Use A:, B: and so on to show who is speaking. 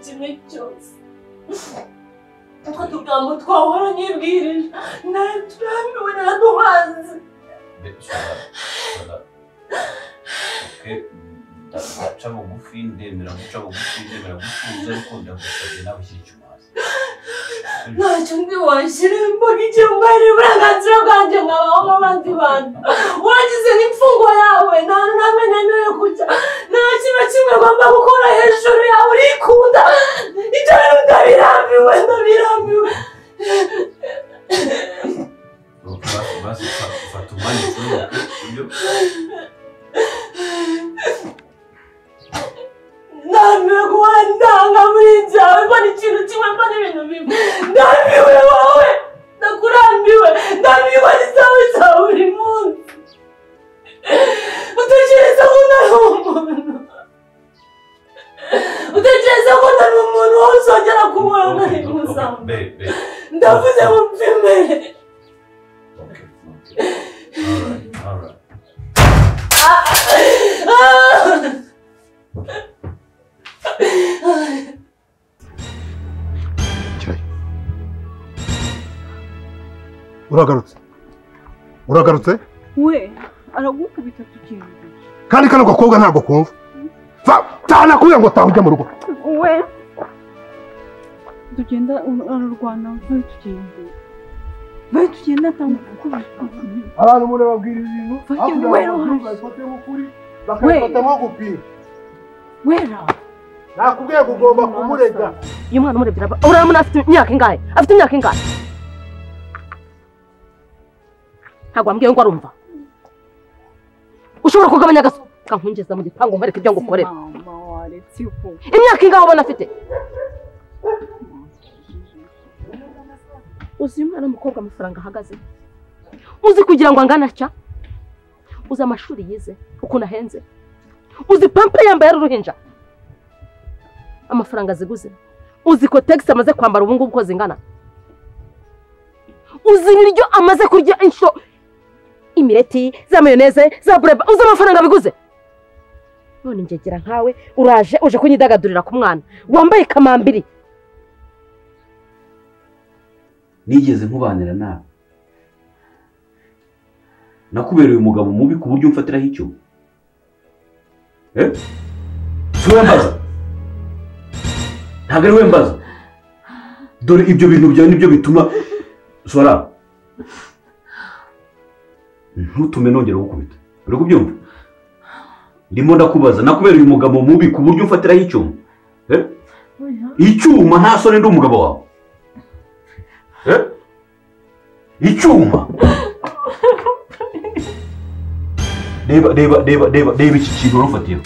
A: kimwe cyose utwo tugambo twahora nyibwirije naturambiwe naraduhanze
B: ndaca bugufi ndemera guca bugufi ndemera gutuza ariko ndagusabye nawe ushyira icyuma hasi
A: ntacyo ndi washyira imboga icyo mbari uburenganzira bwanjye nkabaho nk'abandi bantu wagize n'imfungo yawe nta namwe nemerewe kujya nta kintu kimwe ngomba gukora hejuru yawe urikunda ibyo bintu ndabirambiwe
B: basi fata umwanya ushobora ibyo
A: ndambiwe kuba ndanga muri byawe mbona ikintu kimwe mbona ibintu bimwe ndambiwe wowe ndakurambiwe ndambiwe n'isawe za buri munsi utekereza ko ntari umuntu utekereza ko ntari umuntu wowe uzongera kumubona ntari kumusambu ndavuze mu mva imbere
C: Uragarutse?
D: We, aragukubita tukintu.
C: Kandi kano gakobwa ntabwo kumva. Tana kuya ngo tahujya mu rugo.
D: We. Tugenda ararwana kandi tukintu. We tugenda tamukubita.
C: Abantu mure babwira ibintu. Bakafata gupira.
D: Wera.
C: Nakubwiye kugomba kumurega.
E: Uyu mwana murebye uramuna afite imyaka ingahe? Afite imyaka ingahe? Ntabwo ambwiye ngo arumva. Ushobora kugabanya agaso kankungeza mu gipangu mpereke ibyo ngukorera. Imyaka ingahe ubona afite? Uzi umwana mukobwa amafaranga ahagaze. Uzi kugira ngo angana cya? Uzi amashuri yize ukuntu ahenze. Uzi pampa yambaye uruhinja. Amafaranga ziguze. Uzi ko tax amaze kwambara ubu ngubu ko zingana. Uzi ibiryo amaze kurya insho imireti za mayoneze za bureba uzi amafaranga biguze. None ngegera nkawe uraje uje kunyidagadurira ku mwana wambaye kamambiri.
B: Nigeze nkubanira nawe nakubereye umugabo mubi ku buryo umfatiraho icyo wembaza ntabwo ari wembaza dore ibyo bintu byawe nibyo bituma sora ntutume nongera gukubita uri kubyumva ndimo ndakubaza nakubereye umugabo mubi ku buryo umfatiraho icyuma icyuma nta sore ndi umugabo wawe icyuma reba iki kintu urufatiyeho